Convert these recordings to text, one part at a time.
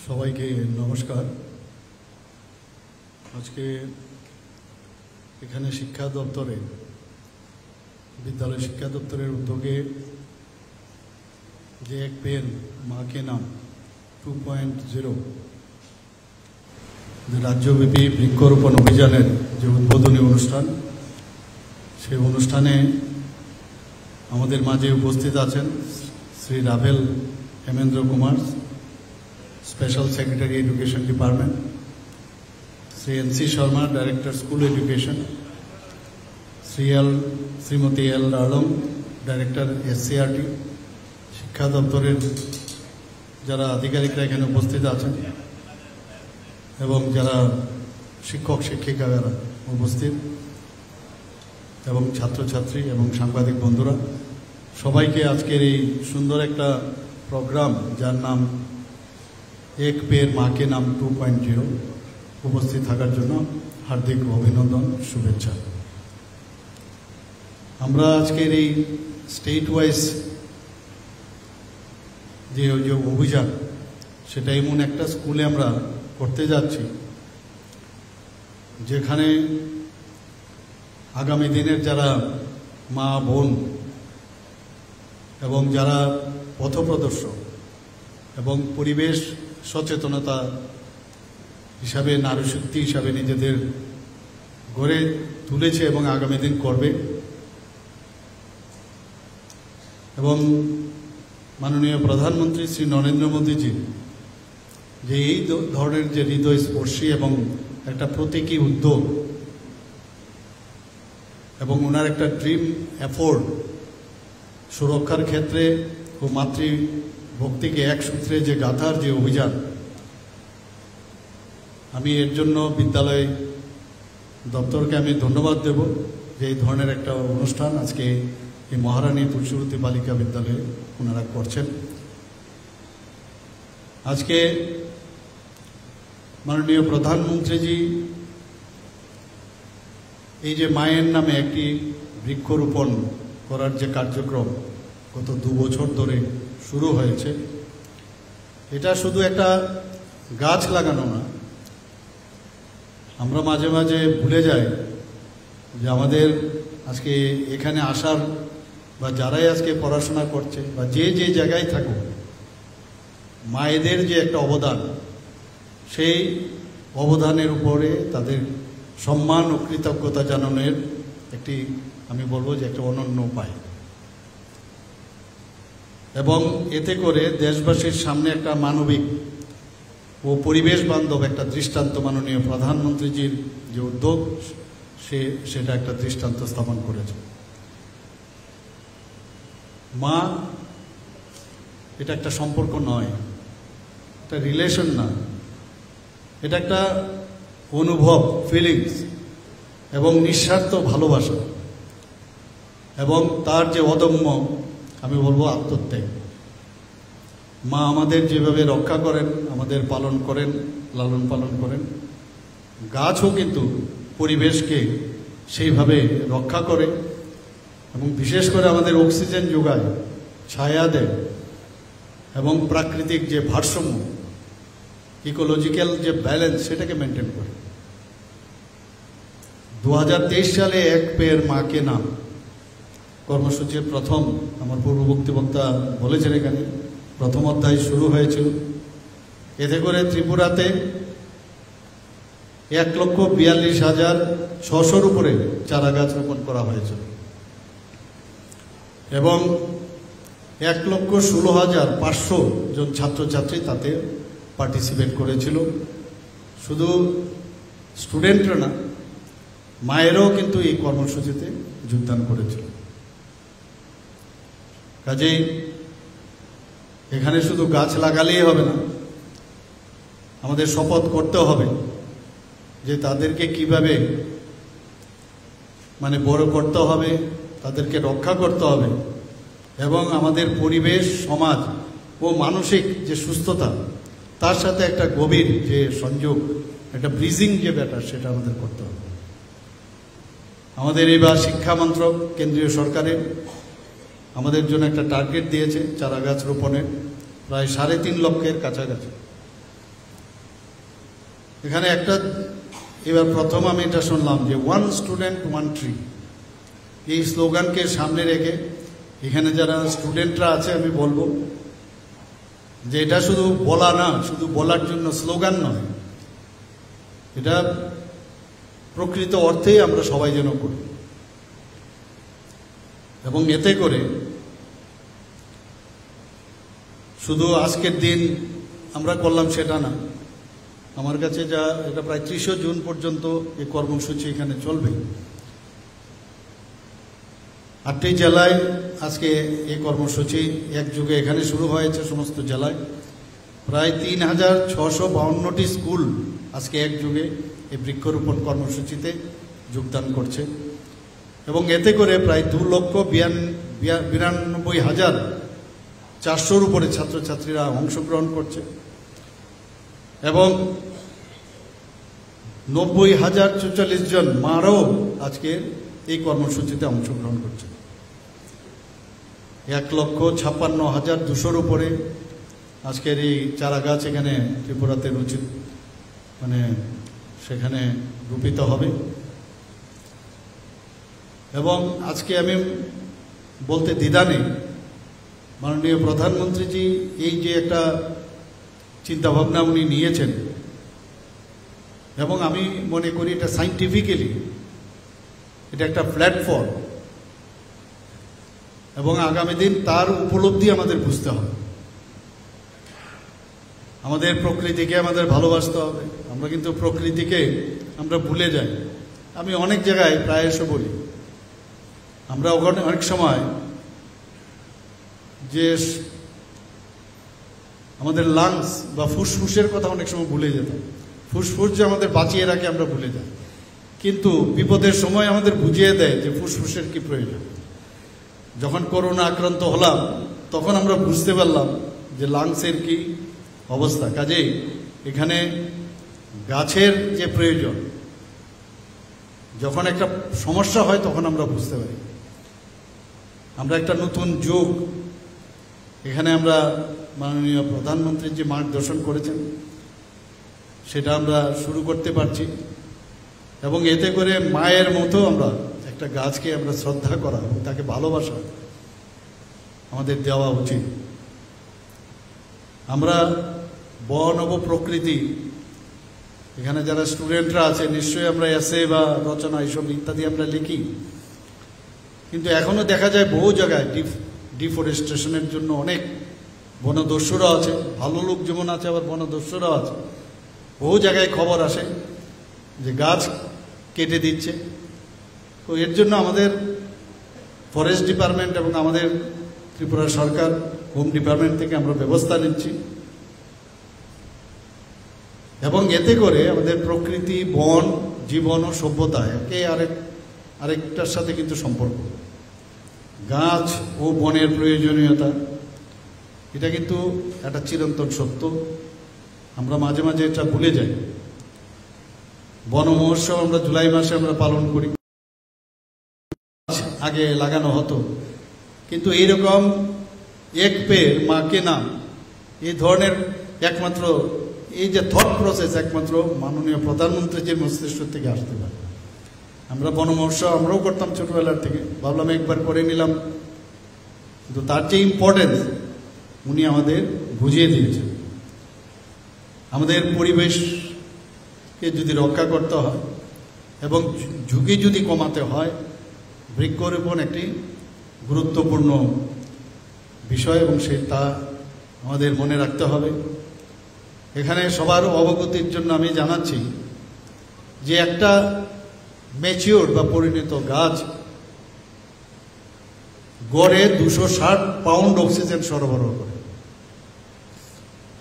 সবাইকে নমস্কার। আজকে এখানে শিক্ষা দপ্তরে বিদ্যালয় শিক্ষা দপ্তরের উদ্যোগে যে এক পেন মা কে নাম 2.0 রাজ্যব্যাপী বৃক্ষরোপণ অভিযানের যে উদ্বোধনী অনুষ্ঠান, সেই অনুষ্ঠানে আমাদের মাঝে উপস্থিত আছেন Shri Rawal Hemendra Kumar, special secretary education department, Shri NC Sharma, director school education, Shrimati L Alam, director SCERT, শিক্ষা দপ্তরের যারা আধিকারিকরা এখানে উপস্থিত আছেন এবং যারা শিক্ষক শিক্ষিকারা উপস্থিত এবং ছাত্রছাত্রী এবং সাংবাদিক বন্ধুরা, সবাইকে আজকের এই সুন্দর একটা প্রোগ্রাম যার নাম এক পের মা কে নাম 2.0 উপস্থিত থাকার জন্য হার্দিক অভিনন্দন, শুভেচ্ছা। আমরা আজকের এই স্টেট ওয়াইজ যে অভিযান, সেটা এমন একটা স্কুলে আমরা করতে যাচ্ছি যেখানে আগামী দিনের যারা মা বোন এবং যারা পথপ্রদর্শক এবং পরিবেশ সচেতনতা হিসাবে নারী শক্তি হিসাবে নিজেদের গড়ে তুলেছে এবং আগামী দিন করবে, এবং মাননীয় প্রধানমন্ত্রী শ্রী নরেন্দ্র মোদীজি যে এই ধরনের যে হৃদয়স্পর্শী এবং একটা প্রতীকী উদ্যোগ এবং ওনার একটা ড্রিম এফোর্ট সুরক্ষার ক্ষেত্রে ও মাতৃভক্তিকে এক সূত্রে যে গাঁথার যে অভিযান, আমি এর জন্য বিদ্যালয় দপ্তরকে আমি ধন্যবাদ দেব যে এই ধরনের একটা অনুষ্ঠান আজকে এই মহারানী তুলসীবতী বালিকা বিদ্যালয়ে ওনারা করছেন। আজকে মাননীয় প্রধানমন্ত্রীজি এই যে মায়ের নামে একটি বৃক্ষরোপণ করার যে কার্যক্রম গত 2 বছর ধরে শুরু হয়েছে, এটা শুধু একটা গাছ লাগানো না। আমরা মাঝে মাঝে ভুলে যাই যে আমাদের আজকে এখানে আসার বা যারাই আজকে পড়াশোনা করছে বা যে যে জায়গায় থাকুক, মায়েদের যে একটা অবদান, সেই অবদানের উপরে তাদের সম্মান ও কৃতজ্ঞতা জানানোর একটি, আমি বলবো যে একটা অনন্য উপায়, এবং এতে করে দেশবাসীর সামনে একটা মানবিক ও পরিবেশ বান্ধব একটা দৃষ্টান্ত মাননীয় প্রধানমন্ত্রীজির যে উদ্যোগ, সেটা একটা দৃষ্টান্ত স্থাপন করেছে। মা এটা একটা সম্পর্ক নয়, একটা রিলেশন না, এটা একটা অনুভব, ফিলিংস এবং নিঃস্বার্থ ভালোবাসা এবং তার যে অদম্য, আমি বলবো আত্মত্যাগ। মা আমাদের যেভাবে রক্ষা করেন, আমাদের পালন করেন, লালন পালন করেন, গাছও কিন্তু পরিবেশকে সেইভাবে রক্ষা করে এবং বিশেষ করে আমাদের অক্সিজেন যোগায়, ছায়া দেয় এবং প্রাকৃতিক যে ভারসাম্য, ইকোলজিক্যাল যে ব্যালেন্স, সেটাকে মেনটেন করে। 2023 সালে এক পের মা কে নাম কর্মসূচির প্রথম, আমার পূর্ববর্তী বক্তা বলেছেন, এখানে প্রথম অধ্যায় শুরু হয়েছিল। এতে করে ত্রিপুরাতে 1,42,600 উপরে চারা গাছ রোপণ করা হয়েছিল এবং 1,16,500 জন ছাত্রছাত্রী তাতে পার্টিসিপেট করেছিল। শুধু স্টুডেন্টরা না, মায়েরাও কিন্তু এই কর্মসূচিতে যোগদান করেছিল। কাজেই এখানে শুধু গাছ লাগালেই হবে না, আমাদের শপথ করতে হবে যে তাদেরকে কিভাবে বড় করতে হবে, তাদেরকে রক্ষা করতে হবে এবং আমাদের পরিবেশ, সমাজ ও মানসিক যে সুস্থতা, তার সাথে একটা গভীর যে সংযোগ, একটা ব্রিজিং যে ব্যাপার, সেটা আমাদের করতে হবে। আমাদের এবার শিক্ষা মন্ত্রক কেন্দ্রীয় সরকারের আমাদের জন্য একটা টার্গেট দিয়েছে চারা গাছ রোপণের, প্রায় 3.5 লক্ষের কাছাকাছি। এখানে একটা এবার প্রথম আমি এটা শুনলাম যে 1 স্টুডেন্ট 1 ট্রি, এই স্লোগানকে সামনে রেখে এখানে যারা স্টুডেন্টরা আছে আমি বলবো যে এটা শুধু বলা না, শুধু বলার জন্য স্লোগান নয়, এটা প্রকৃত অর্থেই আমরা সবাই যেন করি। এবং এতে করে শুধু আজকের দিন আমরা করলাম সেটা না, আমার কাছে যা এটা প্রায় 30 জুন পর্যন্ত এই কর্মসূচি এখানে চলবে। 8টি জেলায় আজকে এই কর্মসূচি একযোগে এখানে শুরু হয়েছে সমস্ত জেলায়। প্রায় 3652টি স্কুল আজকে একযোগে এই বৃক্ষরোপণ কর্মসূচিতে যোগদান করছে এবং এতে করে প্রায় 2,92,400-র উপরে ছাত্রছাত্রীরা অংশগ্রহণ করছে এবং 90,044 জন মারাও আজকে এই কর্মসূচিতে অংশগ্রহণ করছে। 1,56,200-র উপরে আজকের এই চারা গাছ এখানে ত্রিপুরাতে রচিত সেখানে রোপিত হবে। এবং আজকে আমি বলতে দ্বিধা নেই, মাননীয় প্রধানমন্ত্রীজি এই যে একটা চিন্তাভাবনা উনি নিয়েছেন এবং আমি মনে করি এটা সাইন্টিফিক্যালি এটা একটা প্ল্যাটফর্ম এবং আগামী দিন তার উপলব্ধি আমাদের বুঝতে হবে। আমাদের প্রকৃতিকে আমাদের ভালোবাসতে হবে। আমরা কিন্তু প্রকৃতিকে আমরা ভুলে যাই। আমি অনেক জায়গায় প্রায়শ বলি আমরা ওখানে অনেক সময় যে আমাদের লাংস বা ফুসফুসের কথা অনেক সময় ভুলে যেতাম। ফুসফুস যে আমাদের বাঁচিয়ে রাখে আমরা ভুলে যাই, কিন্তু বিপদের সময় আমাদের বুঝিয়ে দেয় যে ফুসফুসের কি প্রয়োজন। যখন করোনা আক্রান্ত হলাম তখন আমরা বুঝতে পারলাম যে লাংসের কি অবস্থা। কাজেই এখানে গাছের যে প্রয়োজন, যখন একটা সমস্যা হয় তখন আমরা বুঝতে পারি। আমরা একটা নতুন যুগ এখানে আমরা মাননীয় প্রধানমন্ত্রী যে মার্গদর্শন করেছেন সেটা আমরা শুরু করতে পারছি এবং এতে করে মায়ের মতো আমরা একটা গাছকে আমরা শ্রদ্ধা করা এবং তাকে ভালোবাসা আমাদের দেওয়া উচিত। আমরা বন ও প্রকৃতি এখানে যারা স্টুডেন্টরা আছে নিশ্চয়ই আমরা এসে বা রচনা এইসব ইত্যাদি আমরা লিখি, কিন্তু এখনো দেখা যায় বহু জায়গায় ডিফরেস্টেশনের জন্য অনেক বনদস্যুরা আছে। ভালো লোক যেমন আছে আবার বনদস্যুরাও আছে। বহু জায়গায় খবর আসে যে গাছ কেটে দিচ্ছে। তো এর জন্য আমাদের ফরেস্ট ডিপার্টমেন্ট এবং আমাদের ত্রিপুরা সরকার হোম ডিপার্টমেন্ট থেকে আমরা ব্যবস্থা নিচ্ছি এবং এতে করে আমাদের প্রকৃতি, বন, জীবন ও সভ্যতা একে আরেকটার সাথে কিন্তু সম্পর্ক। গাছ ও বনের প্রয়োজনীয়তা এটা কিন্তু একটা চিরন্তন সত্য। আমরা মাঝে মাঝে এটা ভুলে যাই। বন মহোৎসব আমরা জুলাই মাসে আমরা পালন করি, আগে লাগানো হতো, কিন্তু এইরকম এক পেড় মা কে নাম এই ধরনের একমাত্র এই যে থট প্রসেস একমাত্র মাননীয় প্রধানমন্ত্রীজির মস্তিষ্ক থেকে আসতে পারে। আমরা বন মহোৎসব আমরাও করতাম ছোটবেলার থেকে, ভাবলাম একবার করে নিলাম, কিন্তু তার যে ইম্পর্টেন্স উনি আমাদের বুঝিয়ে দিয়েছেন। আমাদের পরিবেশকে যদি রক্ষা করতে হয় এবং ঝুঁকি যদি কমাতে হয়, বৃক্ষরোপণ একটি গুরুত্বপূর্ণ বিষয় এবং তা আমাদের মনে রাখতে হবে। এখানে সবার অবগতির জন্য আমি জানাচ্ছি যে একটা ম্যাচিওর বা পরিণত গাছ গড়ে 260 পাউন্ড অক্সিজেন সরবরাহ করে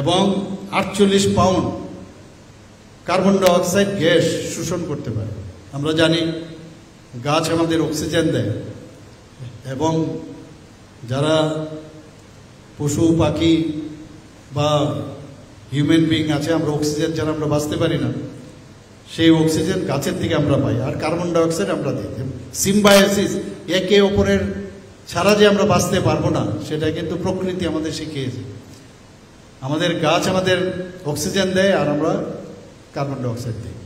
এবং 48 পাউন্ড কার্বন ডাইঅক্সাইড গ্যাস শোষণ করতে পারে। আমরা জানি গাছ আমাদের অক্সিজেন দেয় এবং যারা পশু পাখি বা হিউম্যান বিং আছে, আমরা অক্সিজেন ছাড়া আমরা বাঁচতে পারি না। সেই অক্সিজেন গাছের থেকে আমরা পাই আর কার্বন ডাইঅক্সাইড আমরা দিই। সিম্বায়োসিস, একে অপরের ছাড়া যে আমরা বাঁচতে পারবো না সেটা কিন্তু প্রকৃতি আমাদের শিখিয়েছে। আমাদের গাছ আমাদের অক্সিজেন দেয় আর আমরা কার্বন ডাইঅক্সাইড দিই।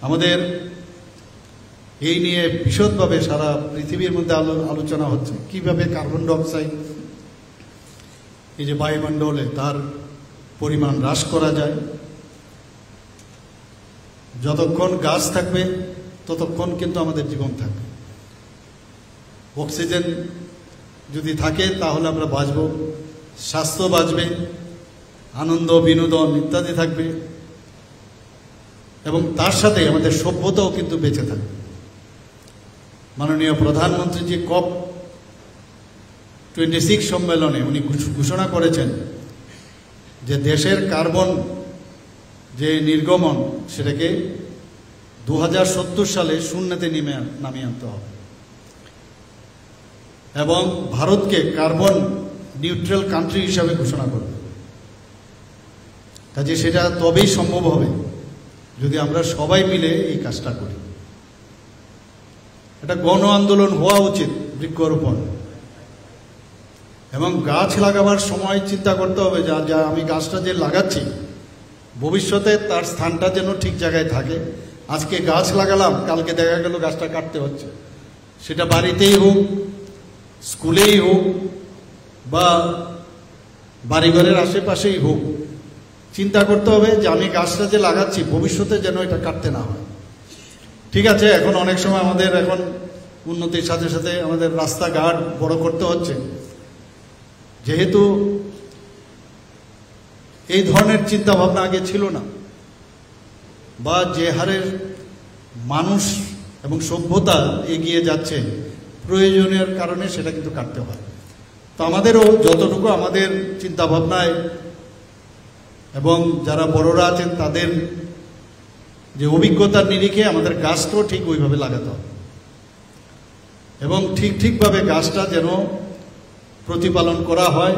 আমাদের এই নিয়ে বিশদভাবে সারা পৃথিবীর মধ্যে আলোচনা হচ্ছে কিভাবে কার্বন ডাইঅক্সাইড এই যে বায়ুমণ্ডলে তার পরিমাণ হ্রাস করা যায়। যতক্ষণ গাছ থাকবে ততক্ষণ কিন্তু আমাদের জীবন থাকবে। অক্সিজেন যদি থাকে তাহলে আমরা বাঁচব, স্বাস্থ্য বাঁচবে, আনন্দ বিনোদন ইত্যাদি থাকবে, এবং তার সাথে আমাদের সভ্যতাও কিন্তু বেঁচে থাকবে। মাননীয় প্রধানমন্ত্রী যে COP26 সম্মেলনে উনি ঘোষণা করেছেন যে দেশের কার্বন যে নির্গমন সেটাকে 2070 সালে শূন্যতে নামিয়ে আনতে হবে এবং ভারতকে কার্বন নিউট্রাল কান্ট্রি হিসাবে ঘোষণা করবে। কাজে সেটা তবেই সম্ভব হবে যদি আমরা সবাই মিলে এই কাজটা করি। এটা গণ আন্দোলন হওয়া উচিত, বৃক্ষরোপণ, এবং গাছ লাগাবার সময় চিন্তা করতে হবে যা আমি গাছটা যে লাগাচ্ছি ভবিষ্যতে তার স্থানটা যেন ঠিক জায়গায় থাকে। আজকে গাছ লাগালাম, কালকে দেখা গেল গাছটা কাটতে হচ্ছে, সেটা বাড়িতেই হোক, স্কুলেই হোক, বা বাড়িঘরের আশেপাশেই হোক। চিন্তা করতে হবে যে আমি গাছটা যে লাগাচ্ছি ভবিষ্যতে যেন এটা কাটতে না হয়। ঠিক আছে, এখন অনেক সময় আমাদের এখন উন্নতির সাথে সাথে আমাদের রাস্তাঘাট বড় করতে হচ্ছে, যেহেতু এই ধরনের চিন্তা ভাবনা আগে ছিল না, বা যে হারের মানুষ এবং সভ্যতা এগিয়ে যাচ্ছে প্রয়োজনের কারণে সেটা কিন্তু কাটতে হয়। তো আমাদেরও যতটুকু আমাদের চিন্তা ভাবনায় এবং যারা বড়রা আছেন তাদের যে অভিজ্ঞতার নিরিখে আমাদের গাছটাও ঠিক ওইভাবে লাগাতে হবে, এবং ঠিকভাবে গাছটা যেন প্রতিপালন করা হয়,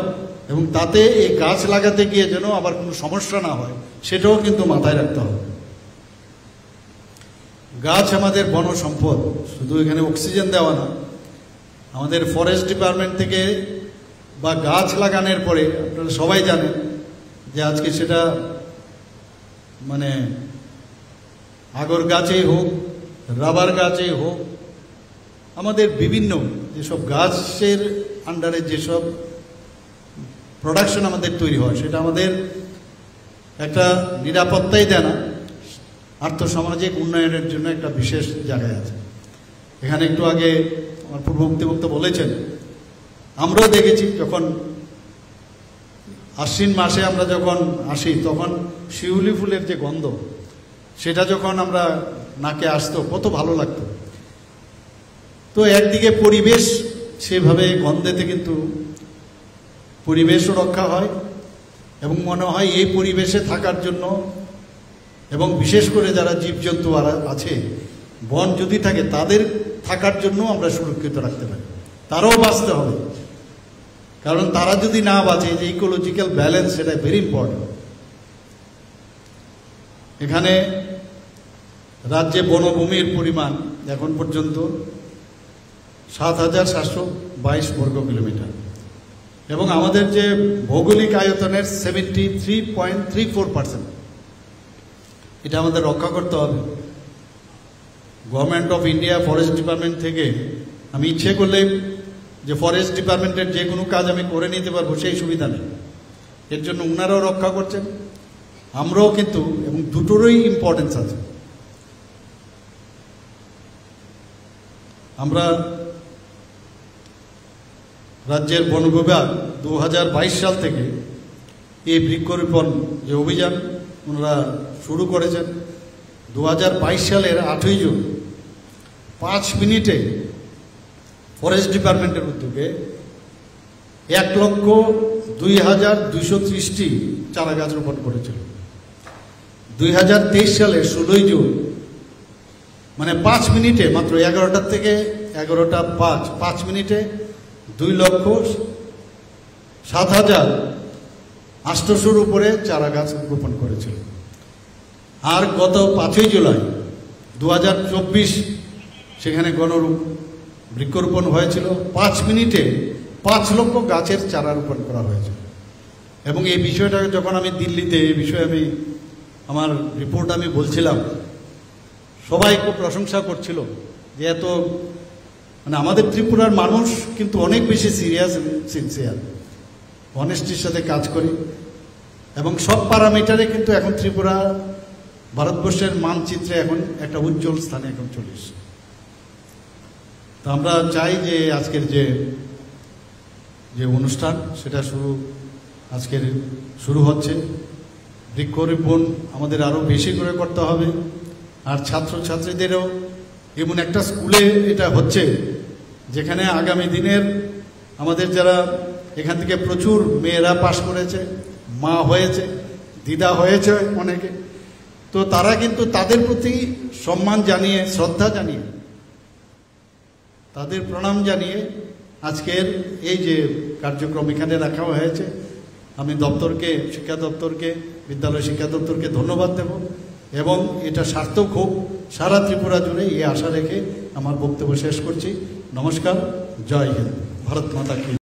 এবং তাতে এই গাছ লাগাতে গিয়ে যেন আবার কোনো সমস্যা না হয় সেটাও কিন্তু মাথায় রাখতে হবে। গাছ আমাদের বন সম্পদ, শুধু এখানে অক্সিজেন দেওয়া না, আমাদের ফরেস্ট ডিপার্টমেন্ট থেকে বা গাছ লাগানোর পরে আপনারা সবাই জানেন যে আজকে সেটা মানে আগর গাছেই হোক, রাবার গাছেই হোক, আমাদের বিভিন্ন যেসব গাছের আন্ডারে যেসব প্রোডাকশন আমাদের তৈরি হয় সেটা আমাদের একটা নিরাপত্তাই দেয় না, আর্থসামাজিক উন্নয়নের জন্য একটা বিশেষ জায়গায় আছে। এখানে একটু আগে আমার পূর্ববর্তী বক্তা বলেছেন, আমরাও দেখেছি যখন আশ্বিন মাসে আমরা যখন আসি তখন শিউলি ফুলের যে গন্ধ সেটা যখন আমরা নাকে আসতো কত ভালো লাগতো। তো একদিকে পরিবেশ সেভাবে গন্ধেতে কিন্তু পরিবেশও রক্ষা হয়, এবং মনে হয় এই পরিবেশে থাকার জন্য, এবং বিশেষ করে যারা জীবজন্তু আছে বন যদি থাকে তাদের থাকার জন্য আমরা সুরক্ষিত রাখতে পারি। তারাও বাঁচতে হবে, কারণ তারা যদি না বাঁচে, যে ইকোলজিক্যাল ব্যালেন্স সেটা ভেরি ইম্পর্টেন্ট। এখানে রাজ্যে বনভূমির পরিমাণ এখন পর্যন্ত ৭,৭২২ বর্গ কিলোমিটার, এবং আমাদের যে ভৌগোলিক আয়তনের 73.34%, এটা আমাদের রক্ষা করতে হবে। Government of India forest department থেকে আমি ইচ্ছে করলে যে ফরেস্ট ডিপার্টমেন্টের যে কোনো কাজ আমি করে নিতে পারবো সেই সুবিধা নেই, এর জন্য ওনারাও রক্ষা করছেন, আমরাও কিন্তু, এবং দুটোরই ইম্পর্টেন্স আছে। আমরা রাজ্যের বন বিভাগ 2022 সাল থেকে এই বৃক্ষরোপণ যে অভিযান ওনারা শুরু করেছেন। 2022 সালের 8ই জুন 5 মিনিটে ফরেস্ট ডিপার্টমেন্টের উদ্যোগে 1,02,230টি চারা গাছ রোপণ করেছিল। 2023 সালের 16ই জুন মানে 5 মিনিটে, মাত্র 11টা থেকে 11:05 মিনিটে 2,07,800-র উপরে চারা গাছ রোপণ করেছিল। আর গত 5ই জুলাই 2024 সেখানে বৃক্ষরোপণ হয়েছিল। 5 মিনিটে 5 লক্ষ গাছের চারা রোপণ করা হয়েছিল। এবং এই বিষয়টা যখন আমি দিল্লিতে এই বিষয়ে আমার রিপোর্ট আমি বলছিলাম, সবাই খুব প্রশংসা করছিল যে এত মানে আমাদের ত্রিপুরার মানুষ কিন্তু অনেক বেশি সিরিয়াস এবং সিনসিয়ার, অনেস্টির সাথে কাজ করি এবং সব প্যারামিটারে কিন্তু এখন ত্রিপুরা ভারতবর্ষের মানচিত্রে এখন একটা উজ্জ্বল স্থানে এখন চলে এসেছে। তো আমরা চাই যে আজকের যে অনুষ্ঠান সেটা আজকের শুরু হচ্ছে। বৃক্ষরোপণ আমাদের আরও বেশি করে করতে হবে, আর ছাত্রছাত্রীদেরও এমন একটা স্কুলে এটা হচ্ছে যেখানে আগামী দিনের আমাদের যারা এখান থেকে প্রচুর মেয়েরা পাশ করেছে, মা হয়েছে, দিদা হয়েছে অনেকে, তো তারা কিন্তু তাদের প্রতি সম্মান জানিয়ে, শ্রদ্ধা জানিয়ে, তাদের প্রণাম জানিয়ে আজকের এই যে কার্যক্রম এখানে রাখা হয়েছে, আমি দপ্তরকে, শিক্ষা দপ্তরকে, বিদ্যালয় শিক্ষা দপ্তরকে ধন্যবাদ দেব এবং এটা সার্থক হোক সারা ত্রিপুরা জুড়ে এই আশা রেখে আমার বক্তব্য শেষ করছি। নমস্কার, জয় হিন্দ, ভারত মাতা কি।